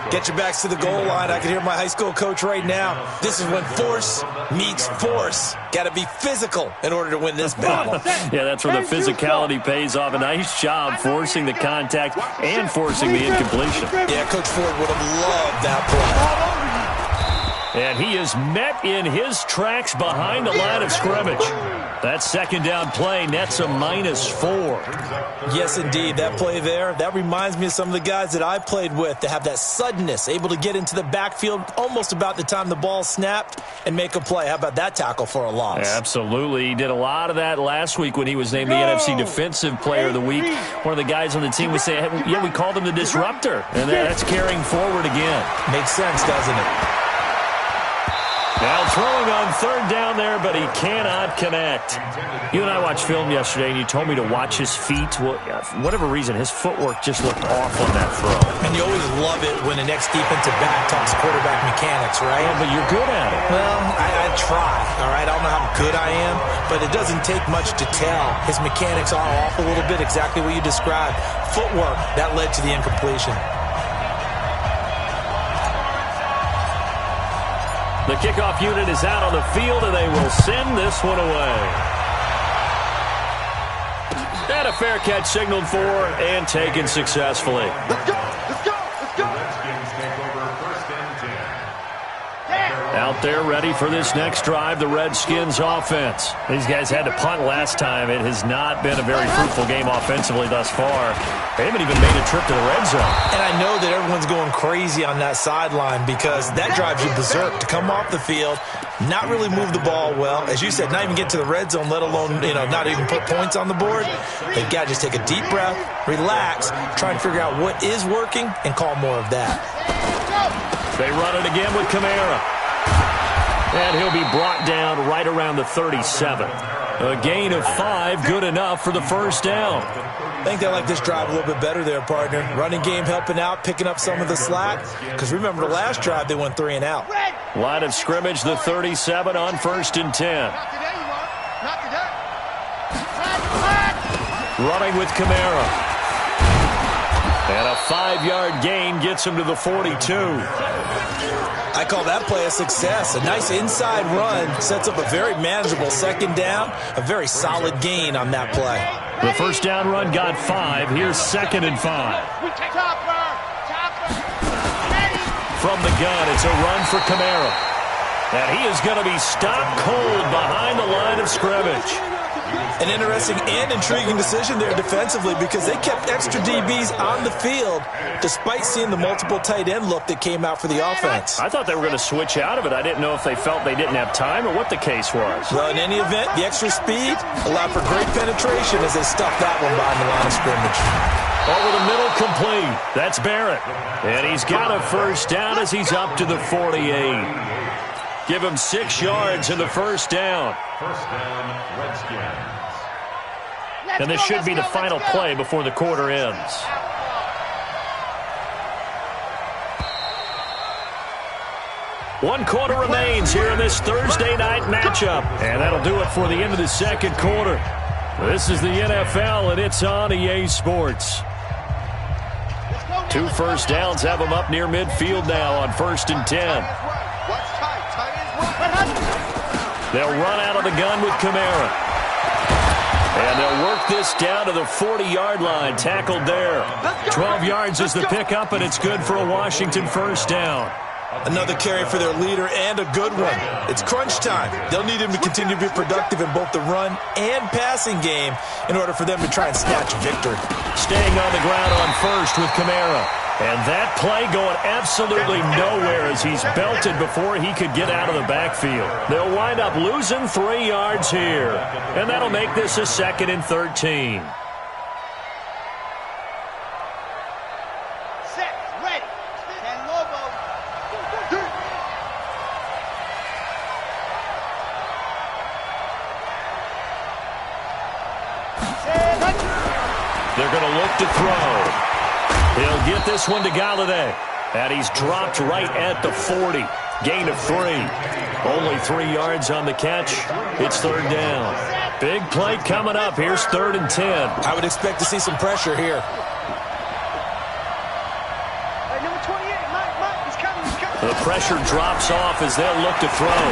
Speaker 5: Get your backs to the goal line. I can hear my high school coach right now. This is when force meets force. Got to be physical in order to win this battle.
Speaker 1: Yeah, that's where the physicality pays off. A nice job forcing the contact and forcing the incompletion.
Speaker 5: Yeah, Coach Ford would have loved that play.
Speaker 1: And he is met in his tracks behind the line of scrimmage. That 2nd down play nets a -4.
Speaker 5: Yes, indeed. That play there, that reminds me of some of the guys that I played with that have that suddenness, able to get into the backfield almost about the time the ball snapped and make a play. How about that tackle for a loss?
Speaker 1: Yeah, absolutely. He did a lot of that last week when he was named the NFC Defensive Player of the Week. One of the guys on the team would say, yeah, we called him the disruptor. And that's carrying forward again.
Speaker 5: Makes sense, doesn't it?
Speaker 1: Now throwing on 3rd down there, but he cannot connect. You and I watched film yesterday, and you told me to watch his feet. Well, for whatever reason, his footwork just looked off on that throw.
Speaker 5: And you always love it when the next defensive back talks quarterback mechanics, right?
Speaker 1: Yeah, but you're good at it.
Speaker 5: Well, I try, all right? I don't know how good I am, but it doesn't take much to tell. His mechanics are off a little bit, exactly what you described. Footwork, that led to the incompletion.
Speaker 1: The kickoff unit is out on the field, and they will send this one away. And a fair catch signaled for and taken successfully.
Speaker 3: Let's go! Let's go! Let's go!
Speaker 4: Redskins take over 1st and 10.
Speaker 1: Out there ready for this next drive, the Redskins offense. These guys had to punt last time. It has not been a very fruitful game offensively thus far. They haven't even made a trip to the red zone.
Speaker 5: And I know that everyone's going crazy on that sideline because that drives you berserk to come off the field, not really move the ball well. As you said, not even get to the red zone, let alone, not even put points on the board. They've got to just take a deep breath, relax, try and figure out what is working and call more of that.
Speaker 1: They run it again with Kamara. And he'll be brought down right around the 37. A gain of 5, good enough for the 1st down.
Speaker 5: I think they like this drive a little bit better there, partner. Running game helping out, picking up some of the slack. Because remember the last drive, they went 3 and out.
Speaker 1: Line of scrimmage, the 37 on 1st and 10.
Speaker 3: Not today, you are. Not today.
Speaker 1: Running with Kamara. And a 5-yard gain gets him to the 42.
Speaker 5: I call that play a success. A nice inside run sets up a very manageable 2nd down. A very solid gain on that play.
Speaker 1: The 1st down run got 5. Here's 2nd and 5. From the gun, it's a run for Kamara. And he is going to be stopped cold behind the line of scrimmage.
Speaker 5: An interesting and intriguing decision there defensively because they kept extra DBs on the field despite seeing the multiple tight end look that came out for the offense.
Speaker 1: I thought they were going to switch out of it. I didn't know if they felt they didn't have time or what the case was.
Speaker 5: Well, in any event, the extra speed allowed for great penetration as they stuffed that one behind the line of scrimmage.
Speaker 1: Over the middle, complete. That's Barrett. And he's got a 1st down as he's up to the 48. Give him 6 yards in the 1st down.
Speaker 4: 1st down, Redskins.
Speaker 1: And this should be the final play before the quarter ends. One quarter remains here in this Thursday night matchup. And that'll do it for the end of the 2nd quarter. This is the NFL, and it's on EA Sports.
Speaker 3: Let's go,
Speaker 1: 2 first downs have them up near midfield now on 1st and 10.
Speaker 3: What's tight? Tight is right.
Speaker 1: They'll run out of the gun with Kamara. And they'll work this down to the 40-yard line, tackled there. 12 yards is the pickup, and it's good for a Washington first down.
Speaker 5: Another carry for their leader, and a good one. It's crunch time. They'll need him to continue to be productive in both the run and passing game in order for them to try and snatch a victory.
Speaker 1: Staying on the ground on first with Kamara. And that play going absolutely nowhere as he's belted before he could get out of the backfield. They'll wind up losing 3 yards here. And that'll make this a 2nd and 13.
Speaker 3: Set. Ready. Stand Lobo.
Speaker 1: They're going to look to throw. He'll get this one to Galladay. And he's dropped right at the 40. Gain of 3. Only 3 yards on the catch. It's 3rd down. Big play coming up. Here's 3rd and 10.
Speaker 5: I would expect to see some pressure here.
Speaker 3: Hey, number 28, Mike, he's coming.
Speaker 1: The pressure drops off as they'll look to throw.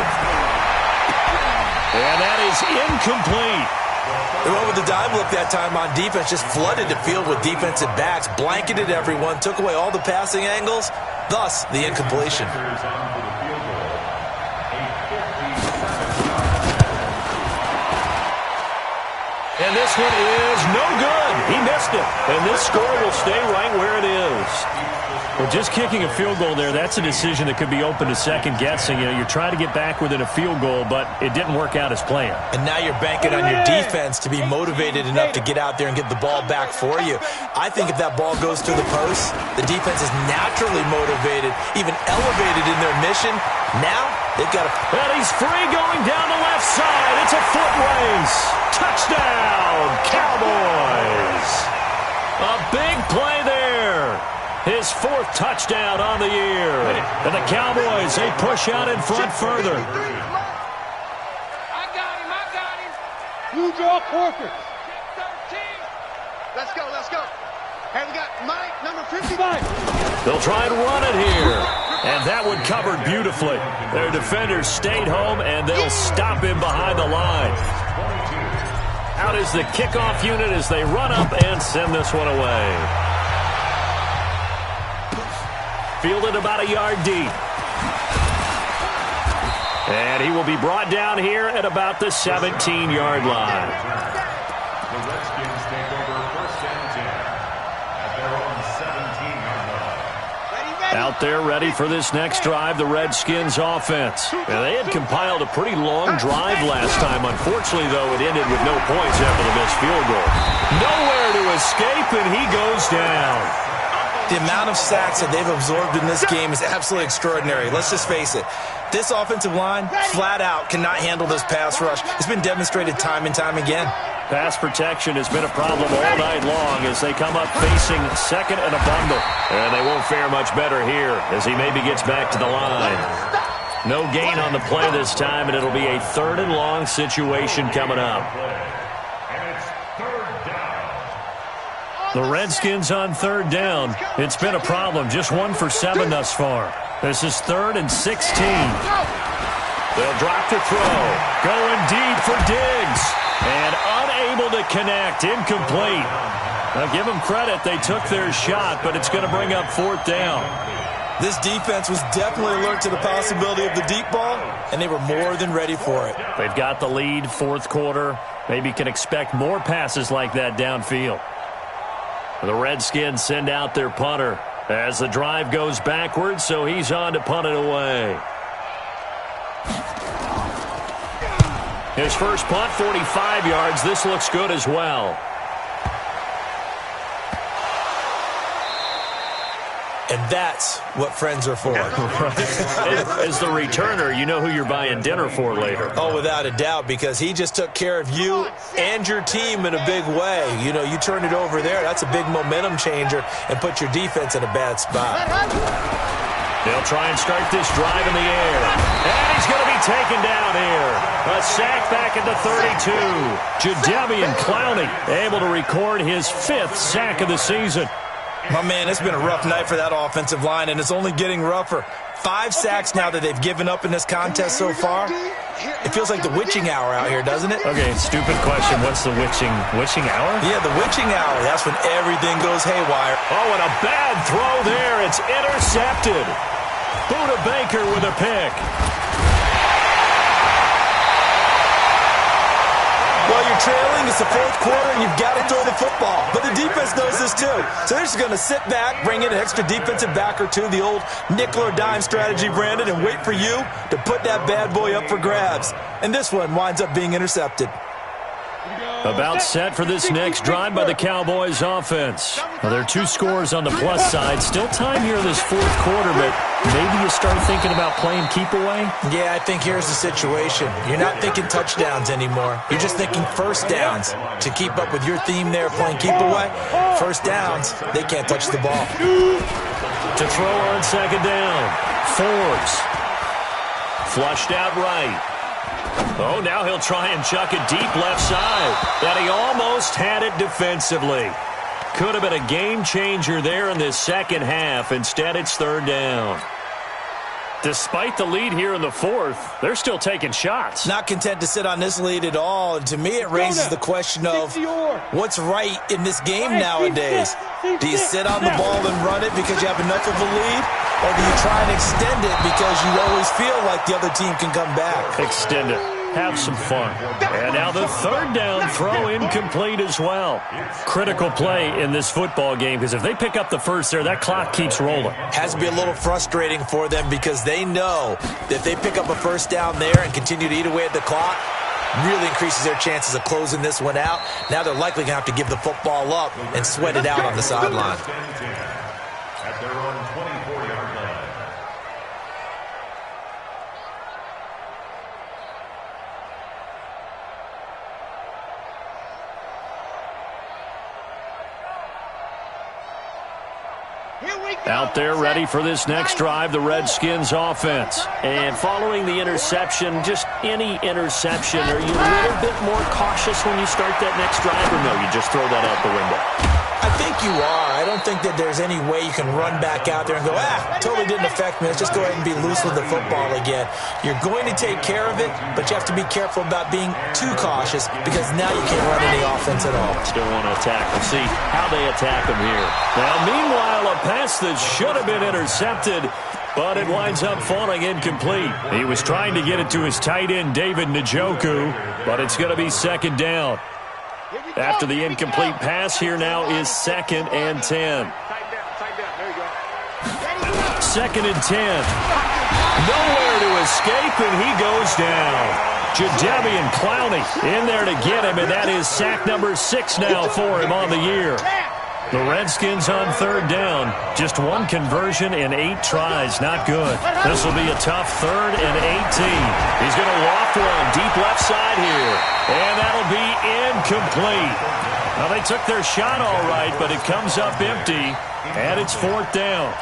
Speaker 1: And that is incomplete.
Speaker 5: They went with the dive look that time on defense, just flooded the field with defensive backs, blanketed everyone, took away all the passing angles, thus the incompletion.
Speaker 1: And this one is no good. He missed it. And this score will stay right where it is. Well, just kicking a field goal there, that's a decision that could be open to second guessing. You know, you're trying to get back within a field goal, but it didn't work out as planned.
Speaker 5: And now you're banking on your defense to be motivated enough to get out there and get the ball back for you. I think if that ball goes to the post, the defense is naturally motivated, even elevated in their mission. Now they've got to...
Speaker 1: And he's free going down the left side. It's a foot race. Touchdown, Cowboys. A big play there. His 4th touchdown on the year. And the Cowboys, they push out in front further.
Speaker 2: I got him.
Speaker 3: You draw quarters. 13. Let's go. Hey, we got Mike, number 55.
Speaker 1: They'll try and run it here. And that one covered beautifully. Their defenders stayed home, and they'll stop him behind the line. Out is the kickoff unit as they run up and send this one away. Fielded about a yard deep. And he will be brought down here at about the 17-yard line.
Speaker 4: The Redskins take over 1st and 10 at their own 17-yard line.
Speaker 1: Out there ready for this next drive, the Redskins offense. And they had compiled a pretty long drive last time. Unfortunately, though, it ended with no points after the missed field goal. Nowhere to escape, and he goes down.
Speaker 5: The amount of sacks that they've absorbed in this game is absolutely extraordinary. Let's just face it. This offensive line, flat out, cannot handle this pass rush. It's been demonstrated time and time again.
Speaker 1: Pass protection has been a problem all night long as they come up facing 2nd and a bundle. And they won't fare much better here as he maybe gets back to the line. No gain on the play this time, and it'll be a 3rd and long situation coming up. The Redskins on 3rd down. It's been a problem. Just 1 for 7 thus far. This is 3rd and 16. They'll drop to throw. Going deep for Diggs. And unable to connect. Incomplete. Now give them credit. They took their shot, but it's going to bring up 4th down.
Speaker 5: This defense was definitely alert to the possibility of the deep ball, and they were more than ready for it.
Speaker 1: They've got the lead, 4th quarter. Maybe can expect more passes like that downfield. The Redskins send out their punter as the drive goes backwards, so he's on to punt it away. His first punt, 45 yards. This looks good as well.
Speaker 5: And that's what friends are for.
Speaker 1: Right. As the returner, you know who you're buying dinner for later.
Speaker 5: Oh, without a doubt, because he just took care of you and your team in a big way. You know, you turn it over there, that's a big momentum changer and put your defense in a bad spot.
Speaker 1: They'll try and start this drive in the air. And he's going to be taken down here. A sack back at the 32. Jadeveon Clowney able to record his 5th sack of the season.
Speaker 5: My man, it's been a rough night for that offensive line, and it's only getting rougher. 5 sacks now that they've given up in this contest so far. It feels like the witching hour out here, doesn't it?
Speaker 1: Okay, stupid question. What's the witching hour?
Speaker 5: Yeah, the witching hour. That's when everything goes haywire.
Speaker 1: Oh, and a bad throw there. It's intercepted. Buda Baker with a pick.
Speaker 5: Well, you're trailing. It's the fourth quarter, and you've got to throw the football. But the defense knows this, too. So they're just going to sit back, bring in an extra defensive back or two, the old nickel or dime strategy, Brandon, and wait for you to put that bad boy up for grabs. And this one winds up being intercepted.
Speaker 1: About set for this next drive by the Cowboys offense. Well, there are 2 scores on the plus side. Still time here in this fourth quarter, but maybe you start thinking about playing keep away?
Speaker 5: Yeah, I think here's the situation. You're not thinking touchdowns anymore. You're just thinking first downs. To keep up with your theme there, playing keep away, first downs, they can't touch the ball.
Speaker 1: To throw on second down, Forbes. Flushed out right. Oh, now he'll try and chuck it deep left side. And he almost had it defensively. Could have been a game changer there in this second half. Instead, it's third down. Despite the lead here in the fourth, they're still taking shots.
Speaker 5: Not content to sit on this lead at all. And to me, it raises the question of what's right in this game nowadays. Do you sit on the ball and run it because you have enough of a lead? Or do you try and extend it because you always feel like the other team can come back?
Speaker 1: Extend it. Have some fun. And now the third down throw incomplete as well. Critical play in this football game because if they pick up the first there, that clock keeps rolling.
Speaker 5: Has to be a little frustrating for them because they know that if they pick up a first down there and continue to eat away at the clock, really increases their chances of closing this one out. Now they're likely going to have to give the football up and sweat it out on the sideline.
Speaker 4: At their own 24-yard line.
Speaker 1: Out there ready for this next drive, the Redskins offense. And following the interception, just any interception, are you a little bit more cautious when you start that next drive, or no, you just throw that out the window?
Speaker 5: I think you are. I don't think that there's any way you can run back out there and go, totally didn't affect me. Let's just go ahead and be loose with the football again. You're going to take care of it, but you have to be careful about being too cautious because now you can't run any offense at all.
Speaker 1: Still want to attack. We'll see how they attack them here. Now, meanwhile, a pass that should have been intercepted, but it winds up falling incomplete. He was trying to get it to his tight end, David Njoku, but it's going to be second down. After the incomplete pass, here now is 2nd and 10. Second and 10. Nowhere to escape, and he goes down. Jadeveon Clowney in there to get him, and that is sack number 6 now for him on the year. The Redskins on third down. Just one conversion in 8 tries. Not good. This will be a tough 3rd and 18. He's going to loft one deep left side here. And that'll be incomplete. Now, they took their shot all right, but it comes up empty. And it's 4th down.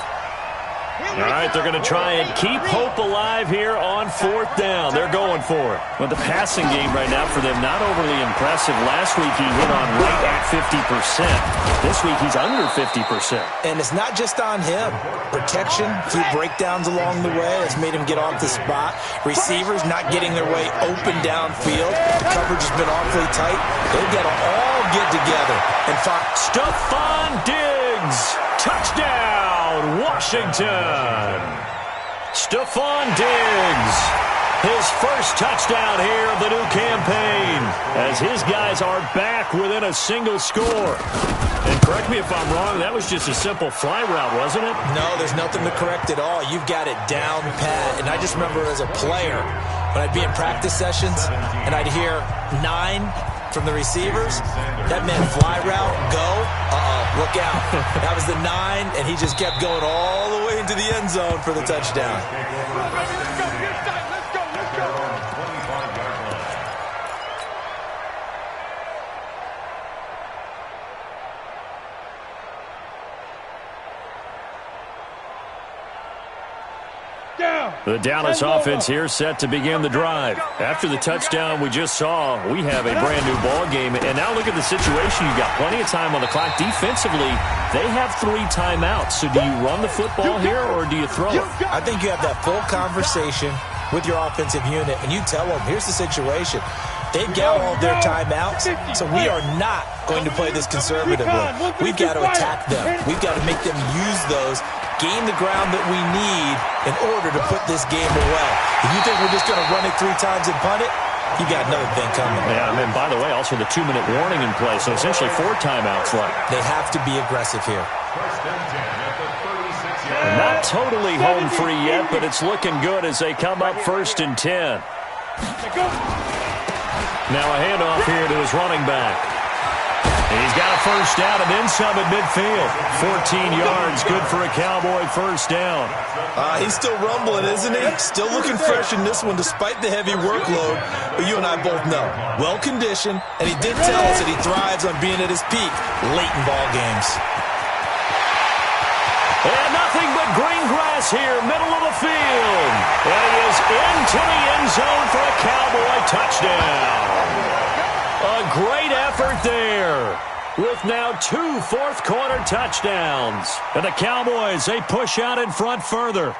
Speaker 1: All right, they're going to try and keep hope alive here on 4th down. They're going for it. But the passing game right now for them, not overly impressive. Last week he hit on right at 50%. This week he's under 50%.
Speaker 5: And it's not just on him. Protection, a few breakdowns along the way has made him get off the spot. Receivers not getting their way open downfield. The coverage has been awfully tight. They've got to all get together and find
Speaker 1: Stephon Diggs. Touchdown, Washington. Stephon Diggs. His first touchdown here of the new campaign as his guys are back within a single score. And correct me if I'm wrong, that was just a simple fly route, wasn't it?
Speaker 5: No, there's nothing to correct at all. You've got it down pat. And I just remember as a player, when I'd be in practice sessions and I'd hear 9 from the receivers, that meant fly route, go, look out. That was the 9, and he just kept going all the way into the end zone for the touchdown.
Speaker 2: Down.
Speaker 1: The Dallas offense here set to begin the drive. After the touchdown we just saw, we have a brand new ball game. And now look at the situation. You've got plenty of time on the clock. Defensively, they have 3 timeouts. So do you run the football here or do you throw it?
Speaker 5: I think you have that full conversation with your offensive unit, and you tell them, here's the situation. They've got all their timeouts, so we are not going to play this conservatively. We've got to attack them. We've got to make them use those, gain the ground that we need in order to put this game away. If you think we're just going to run it 3 times and punt it, you got another thing coming.
Speaker 1: Yeah, and by the way, also the 2-minute warning in play, so essentially 4 timeouts left.
Speaker 5: They have to be aggressive here.
Speaker 1: Not totally home free yet, but it's looking good as they come up 1st and 10. Now a handoff here to his running back. And he's got a first down and then some at midfield. 14 yards, good for a Cowboy first down.
Speaker 5: He's still rumbling, isn't he? Still looking fresh in this one despite the heavy workload. But you and I both know, well-conditioned, and he did tell us that he thrives on being at his peak late in ball games.
Speaker 1: And nothing but green grass here, middle of the field. And he is into the end zone for a Cowboy touchdown. A great effort there with now 2 fourth-quarter touchdowns. And the Cowboys, they push out in front further.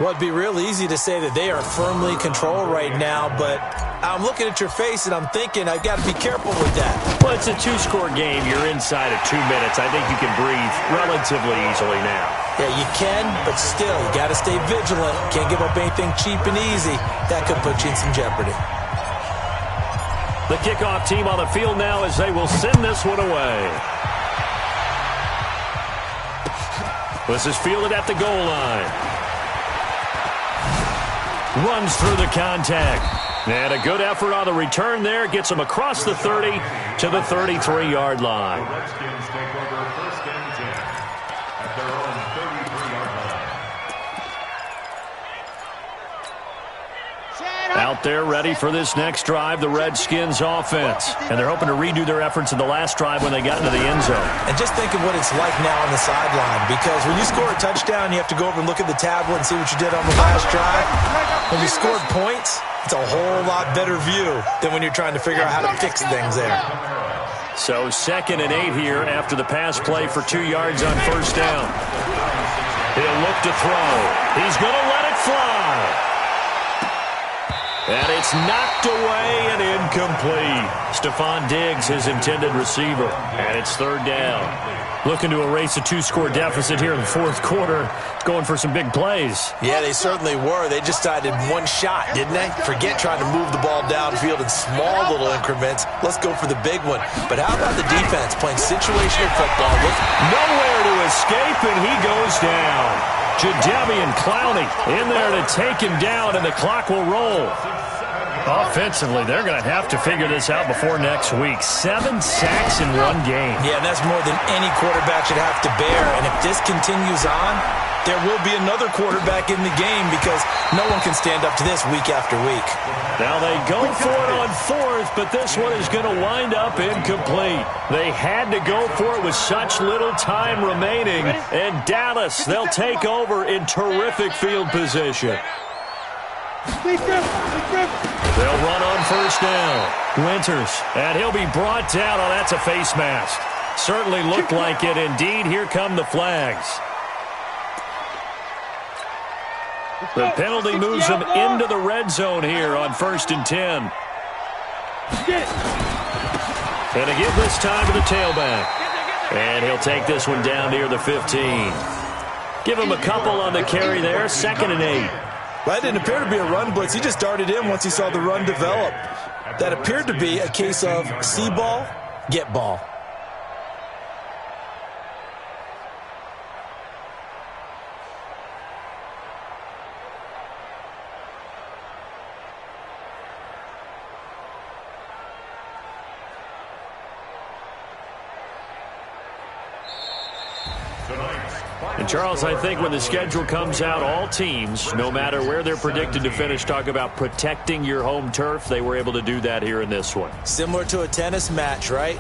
Speaker 5: Well, it'd be real easy to say that they are firmly in control right now, but I'm looking at your face and I'm thinking I've got to be careful with that.
Speaker 1: Well, it's a 2-score game. You're inside of 2 minutes. I think you can breathe relatively easily now.
Speaker 5: Yeah, you can, but still, you got to stay vigilant. Can't give up anything cheap and easy. That could put you in some jeopardy.
Speaker 1: The kickoff team on the field now as they will send this one away. This is fielded at the goal line. Runs through the contact. And a good effort on the return there. Gets him across the 30 to the 33-yard line.
Speaker 4: The Redskins take over 1st and 10 at their own 33-yard line.
Speaker 1: Out there ready for this next drive, the Redskins offense. And they're hoping to redo their efforts in the last drive when they got into the end zone.
Speaker 5: And just think of what it's like now on the sideline, because when you score a touchdown, you have to go over and look at the tablet and see what you did on the last drive. When you scored points, it's a whole lot better view than when you're trying to figure out how to fix things there.
Speaker 1: So 2nd and 8 here after the pass play for 2 yards on first down. He'll look to throw. He's going to let it fly. And it's knocked away and incomplete. Stephon Diggs, his intended receiver. And it's 3rd down. Looking to erase a 2-score deficit here in the 4th quarter. Going for some big plays.
Speaker 5: Yeah, they certainly were. They just decided one shot, didn't they? Forget trying to move the ball downfield in small little increments. Let's go for the big one. But how about the defense playing situational football?
Speaker 1: Nowhere to escape, and he goes down. Jadeveon Clowney in there to take him down, and the clock will roll. Offensively, they're going to have to figure this out before next week. 7 sacks in one game.
Speaker 5: Yeah, and that's more than any quarterback should have to bear. And if this continues on, there will be another quarterback in the game because no one can stand up to this week after week.
Speaker 1: Now they go for it on 4th, but this one is going to wind up incomplete. They had to go for it with such little time remaining. And Dallas, they'll take over in terrific field position. They'll run on first down. Winters, and he'll be brought down. Oh, that's a face mask. Certainly looked like it. Indeed, here come the flags. The penalty moves him into the red zone here on 1st and 10. And a give this time to the tailback. And he'll take this one down near the 15. Give him a couple on the carry there. 2nd and 8.
Speaker 5: Well, that didn't appear to be a run blitz. He just darted in once he saw the run develop. That appeared to be a case of see ball, get ball.
Speaker 1: And, Charles, I think when the schedule comes out, all teams, no matter where they're predicted to finish, talk about protecting your home turf. They were able to do that here in this one.
Speaker 5: Similar to a tennis match, right?